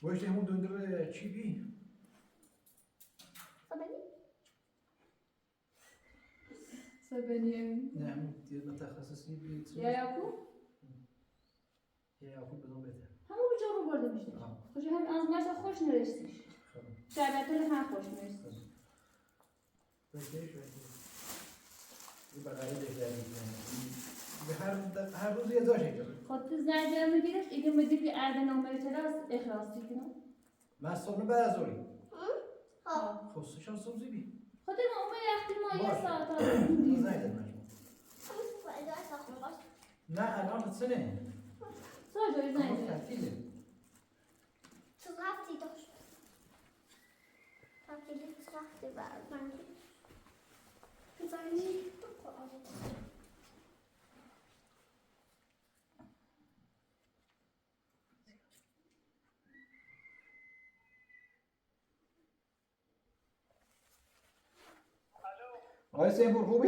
وش همون دندر چی بی؟ سبنی نه همون دیگه متخصصی بی یا یاکو؟ یا یاکو بدون بهتر همون به جا رو برده میشه خوشی هم از ماشا خوش نرسیش شربت هم خوش نرسیش بکش این بقیه دیگری به هر روز یه داشته خود زنجیره میگیرش ایگه میدی که ارده نومه تلاس اخلاصی کنم مصابه بازوری خصوصا سوزی بی خود نومه یختی ما یه ساعت ها زنیده مجموع نه الان سنه ساجوی زنجیره تعطیله تو رفتی داشت تعطیلی تو رفتی برمانی زنی آقای سیمپور خوبی؟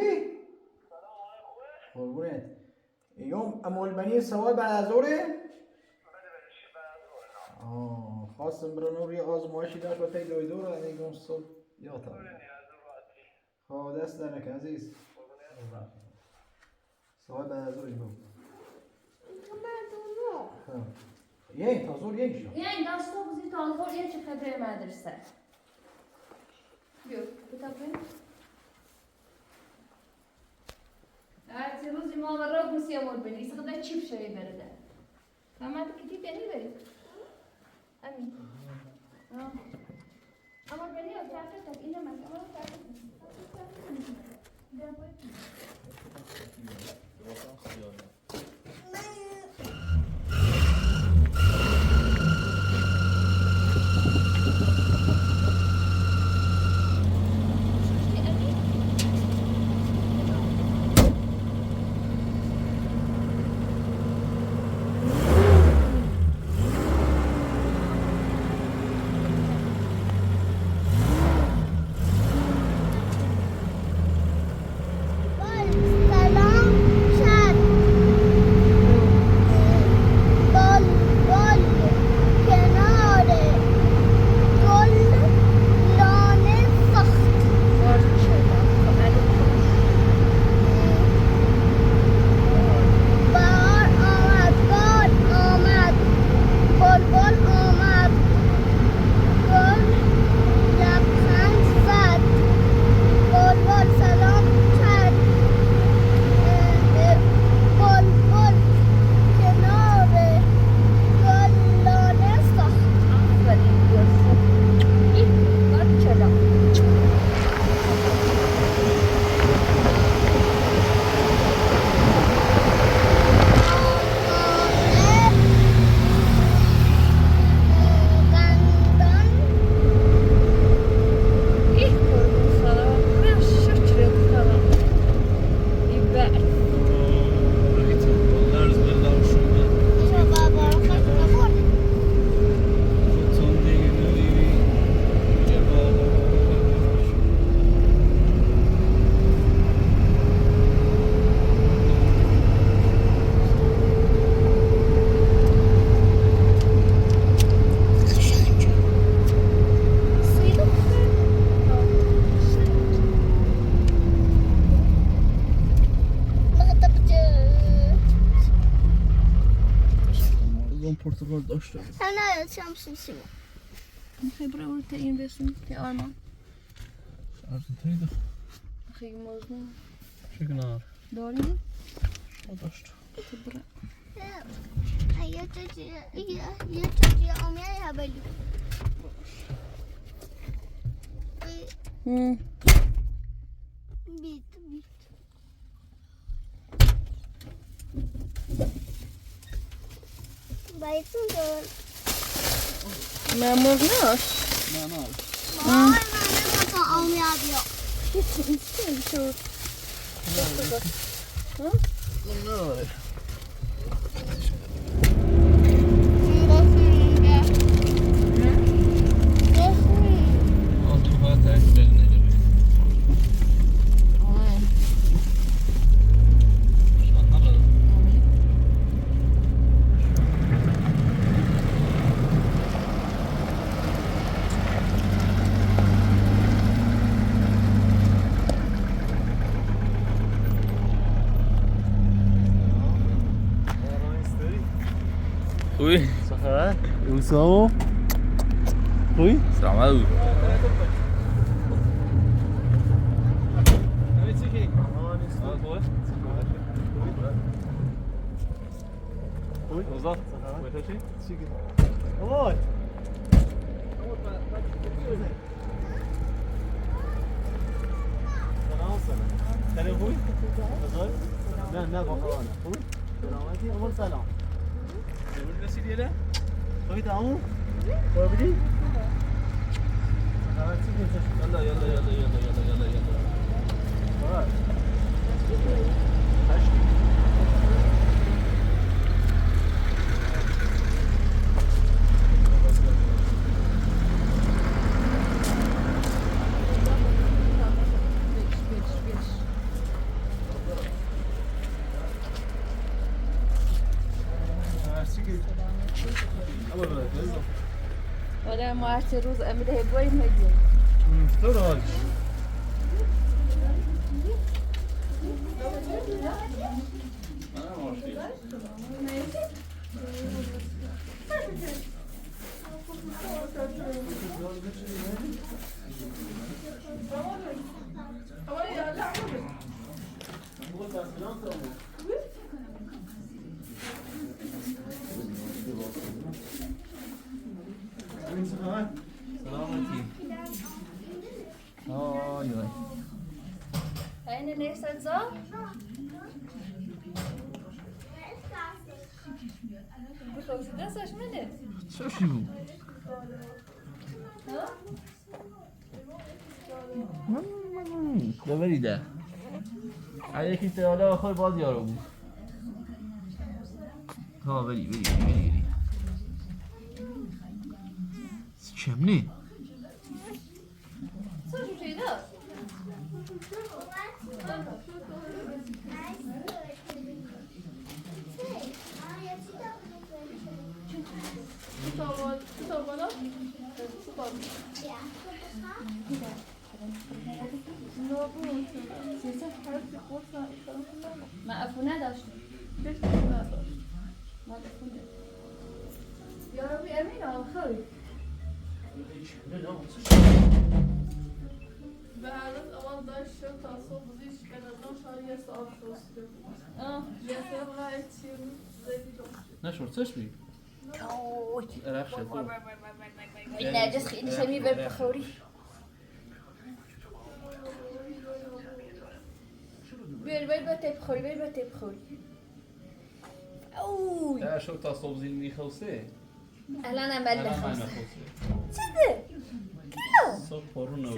قربونت یوم امولبنی سوای بعد از اوره؟ خواستم برنور یه آزمایشی داشت و تی دویدور و دیگه صبح یادم خواه دست درک عزیز سوای بعد از اوری بود یه تا زور یه شو یعنی دست تو بزی تا زور یه چه خبره مدرسه بیو بتابین هرچی روزی ما و رب نسی امول بینی سخده چیپ شوی برده اما تو کتی بینی بری امین امول بینی او چرکه تک اینه من امول چرکه تک بیا باید portakal dاشته نه شمسی سیما میخوای برای تا این بسون که آرمان ارزتایی ده خیلی مزمون شکنار داریم؟ داشته تو برای یه چیزی آمیه هبلی بیت بایتون دار ممنون ناش نه وای من نمیتونم آمیه بیا شد نه خوبی؟ چه خبر؟ روسامو خوبی؟ سلام علیکم. خوبی؟ روزا چیکه؟ اومد سلام خوبی؟ نه نه با خواهانه خوبی؟ سلامتی؟ اول سلام چطور رسیدی اله؟ خوبی تموم؟ خوبی؟ خبر چی کنچش؟ یلا یلا یلا یلا یلا یلا یلا. خبر؟ هشتی آره ما هر چه روز امیده باید میگیم. تو رو حالش سلامتی. آی آی. اینه نیست زا؟ بخواستی دستش منه؟ چشی بود؟ ببریده. اگه یکی تیاله آخر باز یارو بود. ها بری بری بری بری. چمنه؟ Co się dzieje? مقفونه داشتیم مقفونه یا ربی امین آخری به هر روز اول داشت شد تا صبح بودیش به نظرم شاید یه ساعت توسته بود یه ساعت چیم زیدی داشت نشورتش بی؟ رفت شد این نجس خیلی شمی بر بخوری بیار با تیب خوری بیار با تیب خوری اوی ده شو تا صبح زیل میخوسته الان هم بله الان خواسته خوسته چه ده؟ کلو صبح پارون نبود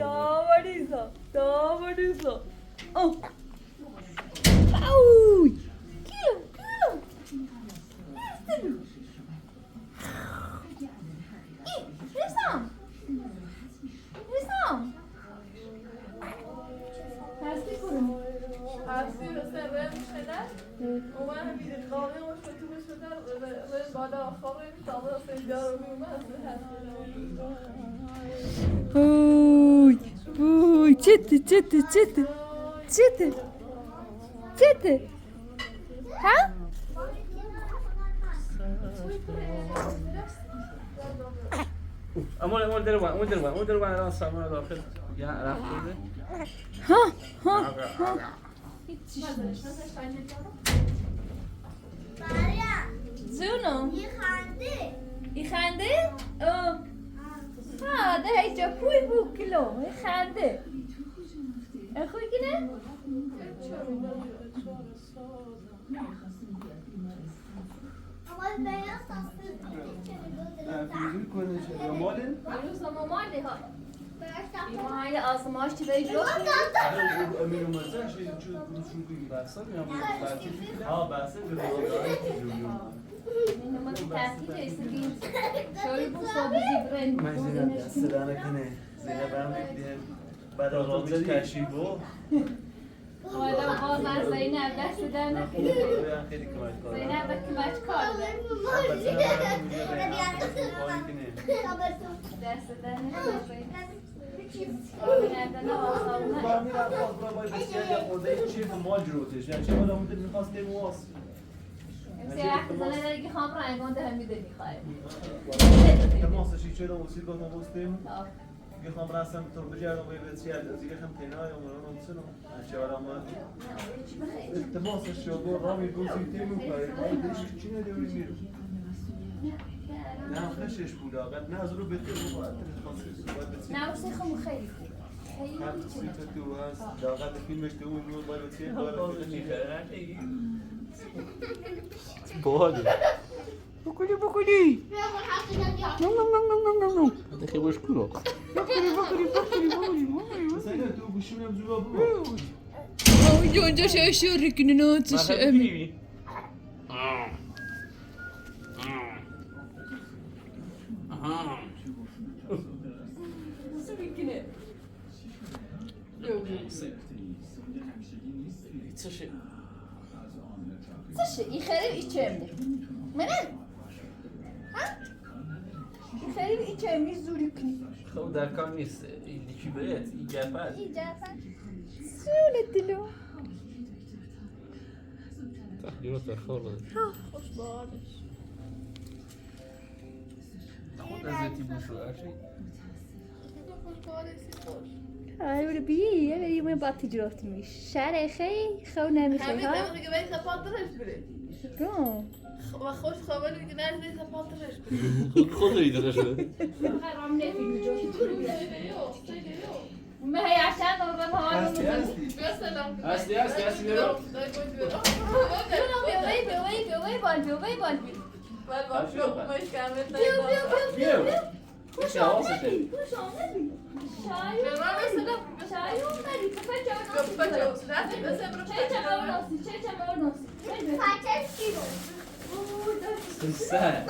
داماریزا اوی کلو رسام هستی کنم هستی رسته رم شده اومد همین قامی و شده شده رم بالا خوابه میتابه رسته جارو میومد اوی چته ها؟ اون در وان الان سامان داخل یا رفت شده ها زونو خنده؟ ده هیچ پوی بو کلو خنده خوی کنه؟ روز مامالی ها های آزمایش چی بهش رو اینو ما تحقیق ایستگیم شوی بو صابزی برند بعد آقامش کشیبو حالا باز از زینب دست در نکنه خیلی کمک کار زینب با کمک کار دست در نکنه ساعة زمان دیگه خام رنگان ده همی دنی خواهیم. تماس شیشه رو موسیقی با موسیقی دیگه خام رسم تو بجردم باید چی از دیگه هم تنهای اونو نمی‌سنم چهارم تماس شو رامی موسیقی می‌کنه دیگه چی نداری میره نه خشش بود آقا نه از رو بهتر بود نه واسه خمو خیلی هر چیزی تو هست داغت فیلمش تو اون رو باید چی باحال بکلی بکلی هذا خي مشكلة مثلا تو گوشی میرم زوبا برو اونجا شاشو رکناتش امی چشه این خریب ای چه امنه منم ها این خریب ای چه امنی زوری کنی خب در کار نیست این دیکی برید این گفت ای جفن سولت دلو تحلیلات خالص خوش باحالش. خود ازتی بوشو عشی خوش باحالش خوش. آره بی بری من با تجارت میش شهر خیلی خو نمیشه همین ها دفعه دیگه باید خپاترش بری. رو و خوش خبری دیگه نرید خپاترش بری. خود ایده شده حرام نفیدی جو سیگیو. ما هي عشان نربط هون بسلام. هستی برو بعد با شوق مش کامل خوش حواسته سه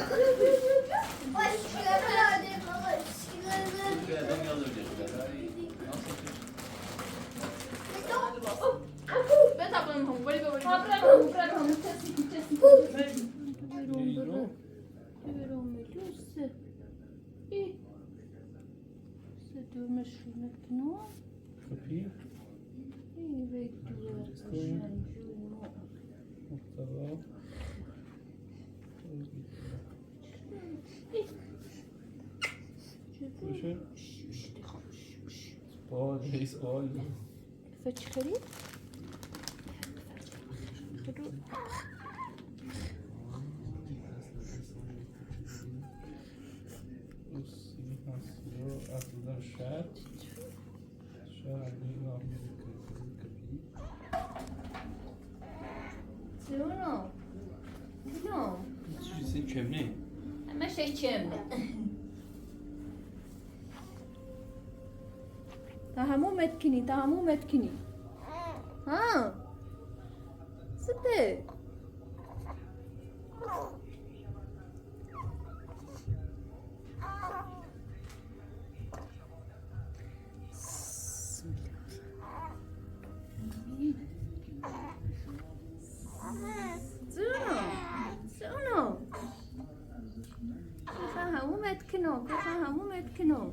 خفيف محتوى سؤال هي سؤال فتشخري أصل الشعر شعر شنو؟ شنو؟ چیزی کمنه همه شی چمنه تا همو متکنی ها سته شنو؟ کجا همو متکنو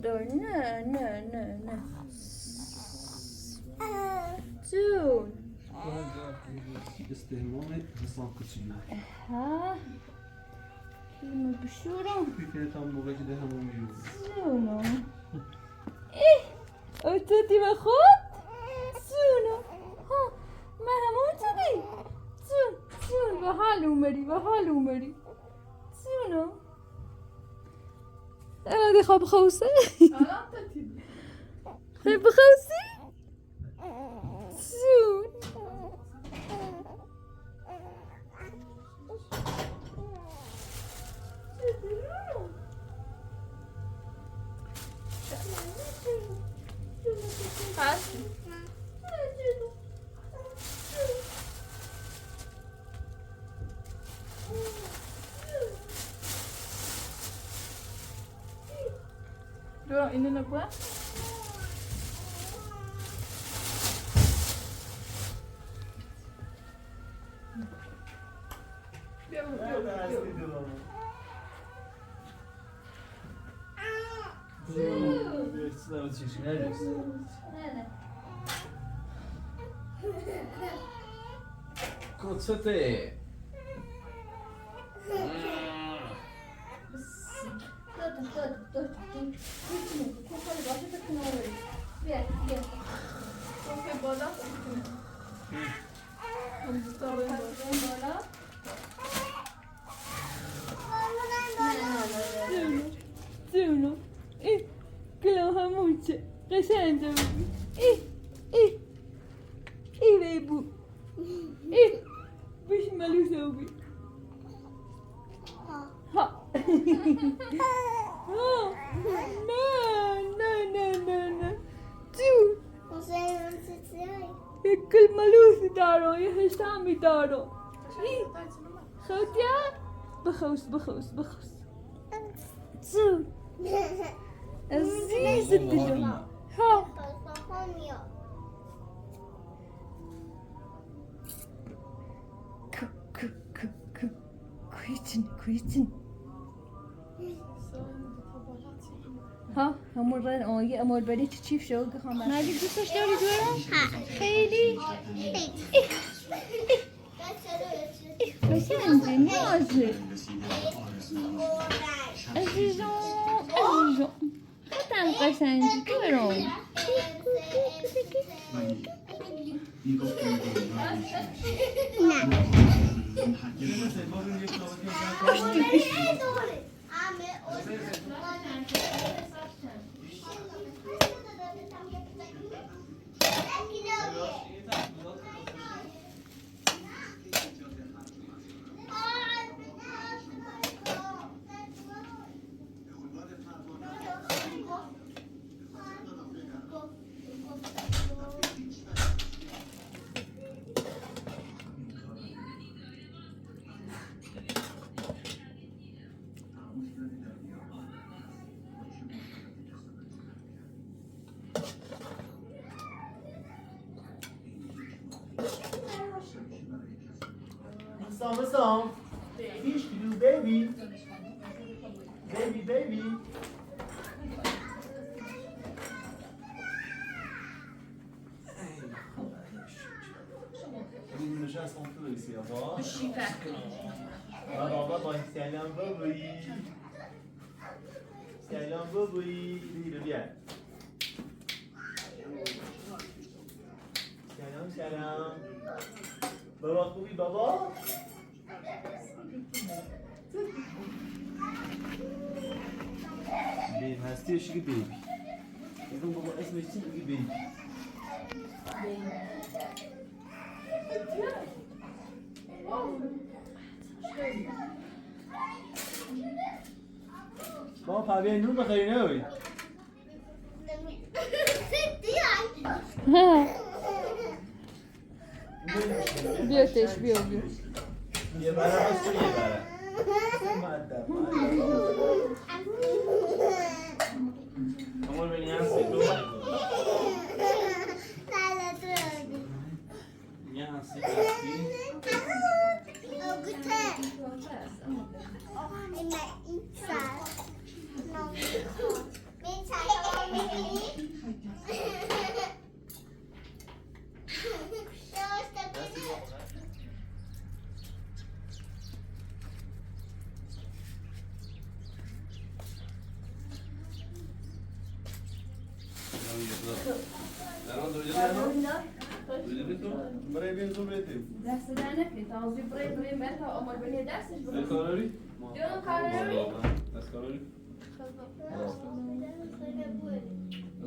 دار نه جون استهمام حسان کچیه ها کلمه بشورم فکر تا موقعی که ده همون میرون جونو اوتودی به خود جونو ها من همون تودی جون به حال اومری جونو دي خواب خوسة خيب خوسي زون Dua ini nak buat. Sınavı çeşin neresi? نه Kotsete. داد کوکل باشه تو کنار بیا بیا اوکی بالا بالا زونو ای کلام همونچه قشنگه بگی ای بیبو ای بش ملوسه بگی ها نه جون یک کل ملوسی دارم یه هشتمی دارم خوتیا بخوص جون عزیز دلم ها کویتن ها همون رن آیه امال بری چیف شو که خواهم نجیب دوستش داری جورم؟ خیلی قشنگه نازه عزیزم خودم قشنگی جورم Sam. Fish to do, baby. Baby. Nous ne chassons plus ici, au revoir. Alors, on va salam baby. Salam baby. Dis-le bien. Salam. Baba خوبی بابا؟ بیم هستیش که بیبی بگم بابا اسمش چی بگی بیبی بابا پاوی نور بخیری نوی بیاتش بیا یه بره بس یه بره مادر Amor venía así, tú. Ya así, así. برای بین زور بیتیم دست در نکنی تا از برای بر تا آمال بنی دستش برای کاراری؟ جون کاری دست کاراری؟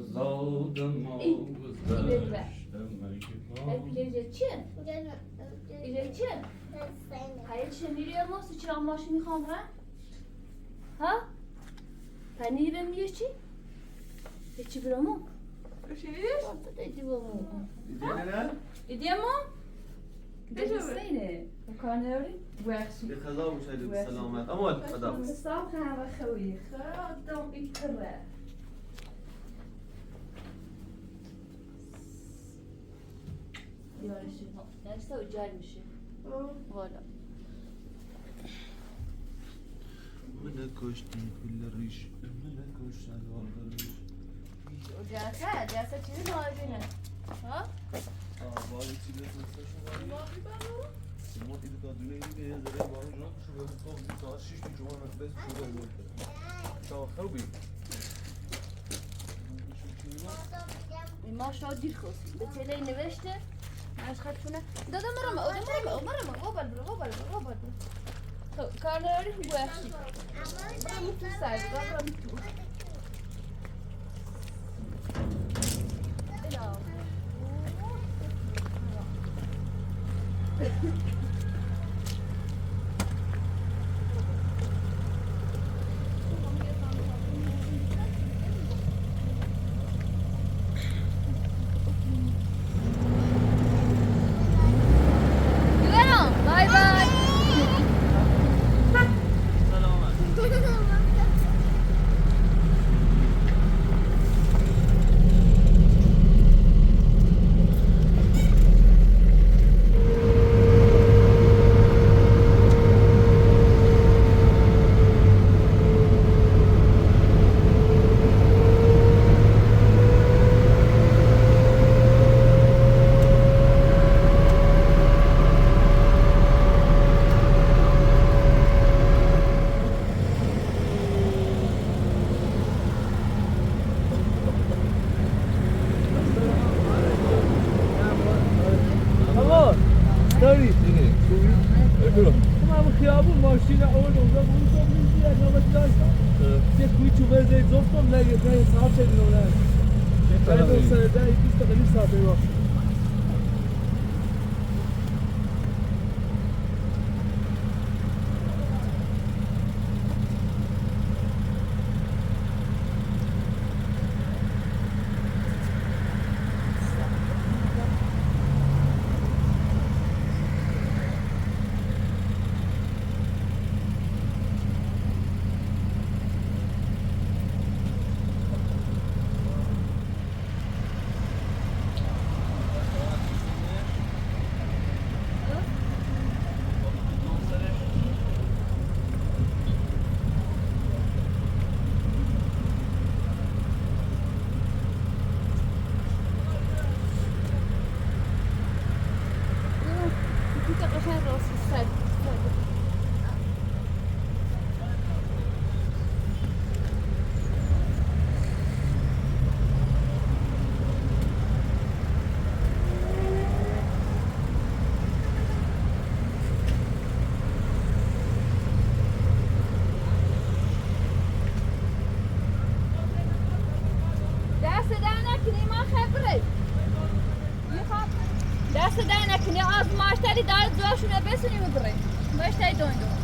زادم ایجا چیه؟ ایجا چیه؟ hayır çemiriyor mu? Sıçran maşını kamera? Ha? Pani ben mi yeşi? Yeşi bir ama? Şiir? Orta da ediyor mu? دیدی نه؟ Ediyor mu? Ediyor. Desene. Bu kanarı bu akşam. به خدا مشاهده سلامت امال خدا Sağ kahve خوی. خدام ikra. Yarışı. Yarışı da ucaymış. Voilà. من کشتی کل ریش من کشتن واقعا جلسه چیزی مازینه ها؟ باید چی بسازه شما ماهی برو ما دیگه تا دونه دیگه یه ذره باید جا شو باید تا 6 تا جوان بس شو باید تا خوبی ما شاد دیر خواستی به تله نوشته ماش خدشونه دادا مرم غبال برو خب کار داری گوشتی برم تو سایت برم تو خیابون ماشین آورد اونجا بود تو میزی از نوبتی داشتم یه کوی چوبه زید زفتم نه صاحب شدیم اونه برای دو سر ده 20 دقیقه ساعته باش دست در نکنی از ماشتری داره دوشونه بسونی میبره ماشتری دوندو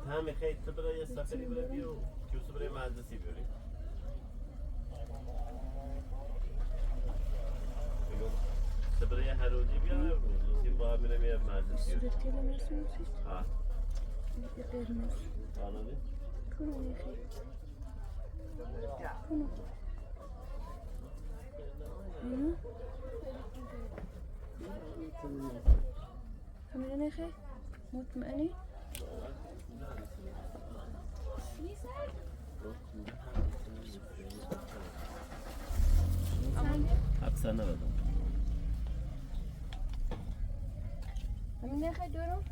همه خیلی تو برای سفری برای و کیوسو برای مجلسی بیاری تو برای هرودی بیار روزی با هم میره میره مجلسی ها آنادی همینه نخی؟ مطمئنی؟ حبسه نبودم همین نخی دورم؟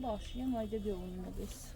باش یه مایده بیاونیم بس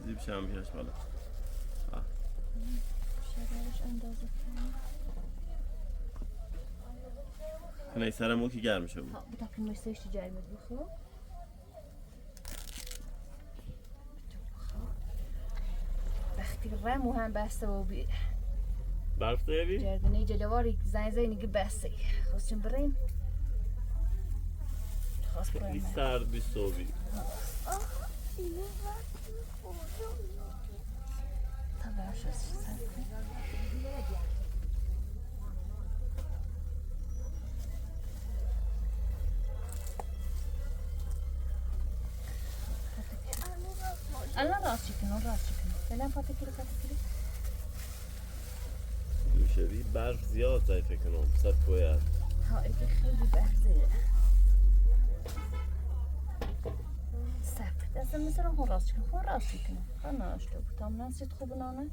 زیب شم بیاش بالا شدرش اندازه کنه سرمو که گرم شد بتاكل ما يصيرش جاي مطبخه بختي الرام وهم بس وبي برف داری؟ جردني جلواري زي نجيب بسي خصم برين خاص خیلی برين سرد بی صوبی طبعا شو الان راست کنه فعلا فاتو کیلو دوشوی برف زیاد زای فکر کنم سر کوه هست ها اگه خیلی برزه سفت اصلا مثلا هون راست کنه خانه اشتو tam نسید خوب نانه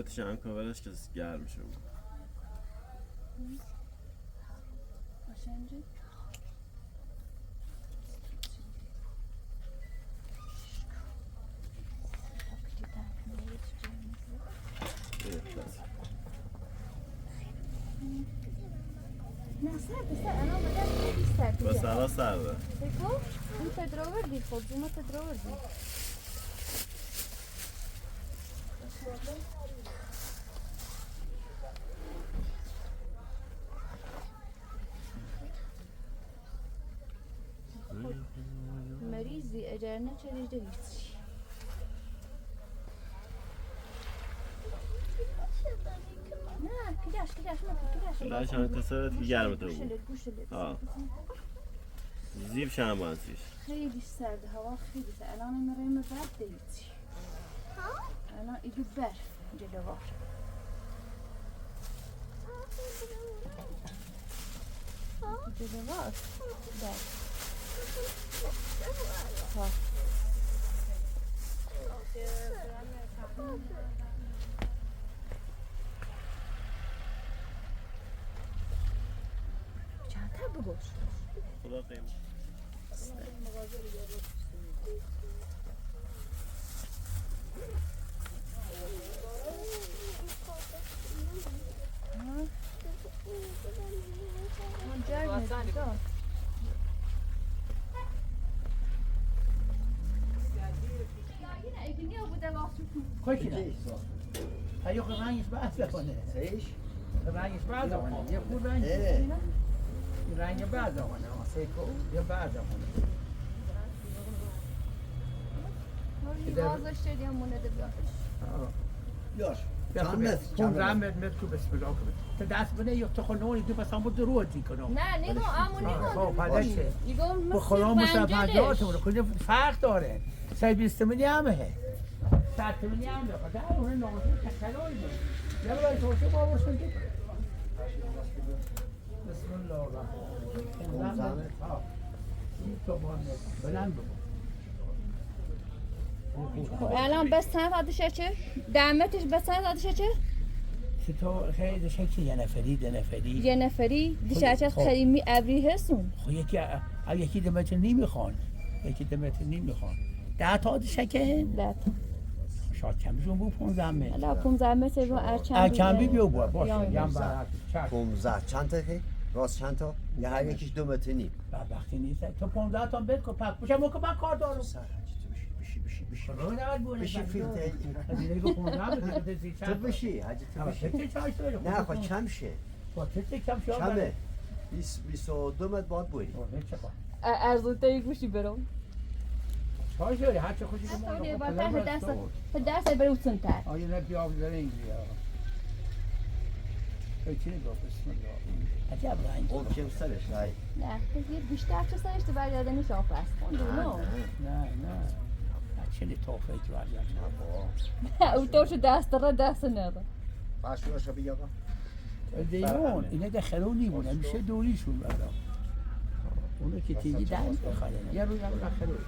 کتش هم کاورش که گرم شد قشنگه. نه سرد انا بدم خیلی سرد بس الان سرده بگو این تدراوردی خب زیما تدراوردی مریضی اگر نه چه دیده هیچی نه کداش کلاش هم کسرت که گرم تو بود گوشلت آه زیب شنبانسیش خیلی سرد هوا خیلی سرد الان مریم برد دیدی الان ایدو برف جلوار جلوار برف ها چند تا بگوش خدا قیم خوشی هیو رنگش بحث کنه سیش رنگش بعد کنه یه خود رنگ رنگ بعد کنه سیکو یه بعد کنه وازش شدی همونه دبیارش بیاش چند متر تو بسم الله کنه تا دست بنه یا تو خونونی تو بس هم بود رو دی کنم نه نگاه امو نگاه خب پدشه نگاه به خدا مثل پنجاتون کنه فرق داره 120 میلی همه 100 میلی همه خدا اون ناموس تکراری بود یا برای توشه با ورسون که بسم الله الرحمن الرحیم این تو بلند بود الان بس چند ساعتشه چه؟ دمتش بس چند ساعتشه چه؟ تو خیلی شکلی یه نفری دیشه چه خیلی ابری هستون خب یکی دمتر نمیخوان 10 تا شکل 10 تا شاید کمشون بود 15 متر الان 15 متر رو ارچنبی بیو باشه یم 15 چند تا که؟ راست چند تا؟ یا هر یکیش 2 متر نیم وقتی نیست تو 15 تا بد کن پک بشه موقع من کار دارم بشی فیلتر تو بشی حاجی تو بشی نه خواهد چم شه چمه 22 متر باید بوی ارزوده یک بشی برم چای شدی هرچه خوشی که دست برای اوتون تر آیا نه بیاب داره این بیا چی نگاه بسم الله عجب رنگ او کم سرش رای نه یه بیشتر چه سرش تو برگردنش آف است نه چلی توفه که برگردن او توش دست را دست نداره باشوش رو بیا دیون اینه ده خرونی بونه میشه دوریشون بردا اونو که تیگی در بخواهد یه روی هم خرون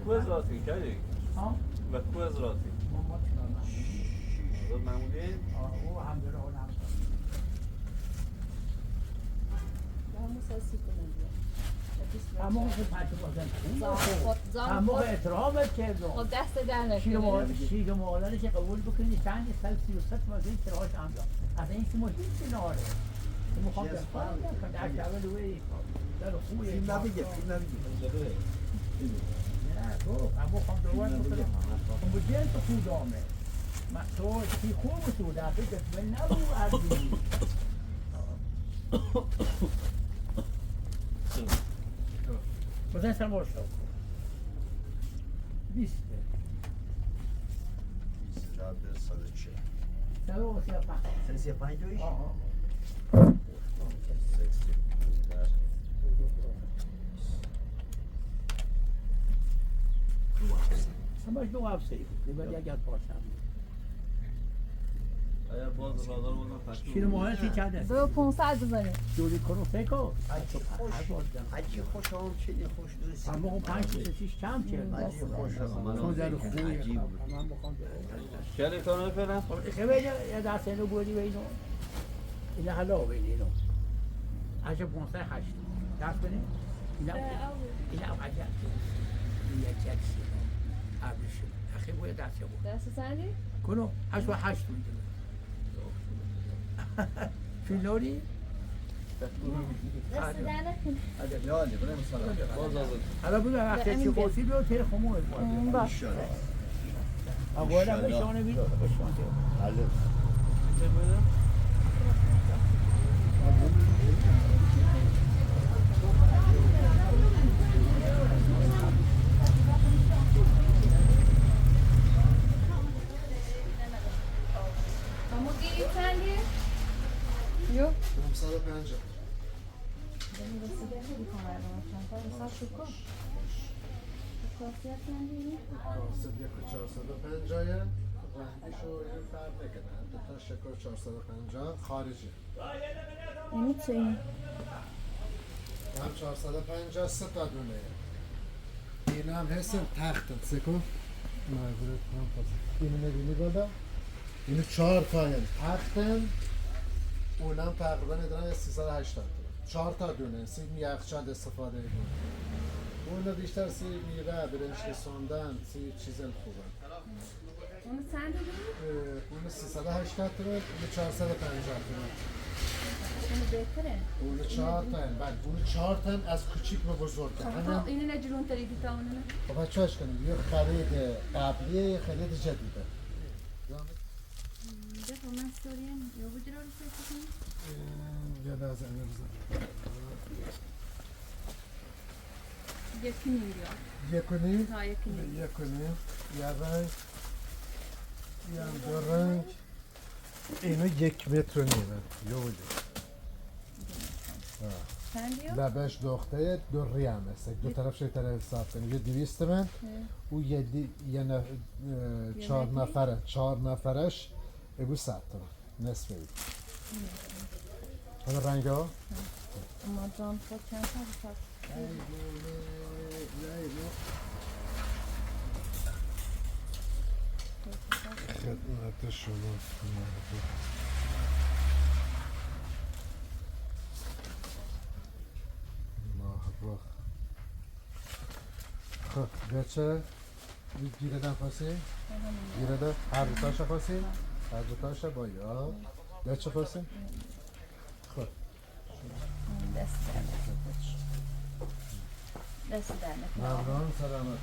کو از راتی کردی؟ و کو از راتی؟ آزاد معمولی؟ او هم داره اون هم همه اون که پنچه بازن همه احترامت کردم خب دست در نکنه شیر مالانه که قبول بکنی چند سال 37 مازه این کراهاش هم دار از این که ما هیچی ناره که مخوام بخواه کنم در جوال اوی در خوبه فیلم نبیگه نه تو همه خوام دوار بکنم همه جن تو خود آمه تو تی خوب تو در فکر من نبو عرضی بزن سمار شد 20 35 دویش؟ باش دو هفته ای بود اگر پاسم ایا باز بازار بودم پشت شیر ماهی چند است 500 بزنه جوری کنو فکر حجی خوش هم چنی خوش دوستی اما اون 5 6 کم چه حجی خوش چون در خوبی عجیب من بخوام چه کنه فعلا خیلی یه دست اینو بودی به اینو اینو حالا به اینو اگه 508 دست بدیم اینو عجب این یک چیزی عبیش اخی باید دست بود دست سنجی؟ کنو 8 میده فیلوری دست در نکنه یالی بریم سلام باز آزاد حالا بگو وقتی چی خوشی بیو تیر خموه باش اقوالا بشانه بیرو بشانه حالا اما گیری چندی؟ یو 550 دمی رسیده خیلی کمر رو چند تا حساب شکر کاسیت چندی؟ کاسب یک 450 رنگیشو این فرق نکنه دو تا شکر 450 خارجی اینی چه این؟ هم 450 سه تا دونه این هم هستن تختن سکو معذرت کنم پس اینو نبینی بادا اینو 4 تا یعنی تختن اونم تقریبا ادران 380 4 تا دونه سیم یخچال استفاده کنه اونو بیشتر سی میوه برنج رسوندن سی چیزن خوبه اونو چند دونه؟ اونو 380 تومن اونو 450 تومن اونو بهتره؟ اونو 4 تا بله اونو 4 تا از کوچیک به بزرگ خب اینو نجرون تریدی تا اونو نه؟ خب چاش کنیم یه خرید قبلیه یه خرید جدیده دفعه من سوریم یا بودی رو رسید کنیم؟ یه لحظه اینو بزنم یکی نیم بیا یک و نیم ها یکی نیم یک و نیم یه رنگ یه هم دو رنگ اینو 1 متر و نیمه یه بودی چندی؟ لبش دوخته دو ری هم هست دو طرف شده طرف حساب کنیم یه 200 من او یه 4 نفرش بگو 100 تومن نصف بید حالا رنگ ها؟ اما جان خود چند تا حساب خدمت شما ماه خب گرچه گیره دن خواستی؟ گیره دن هر دوتاشه خواستی؟ هر دوتاشه با یا گرچه خواستی؟ خب دست در نکنه دست در نکنه ممنون سلامت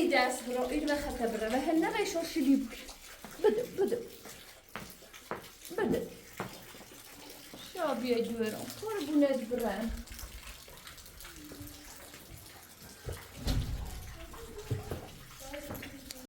دست برو این خطه بره و هل نبای شرشی لی بوش بده شا بیای دویرم قربونت برم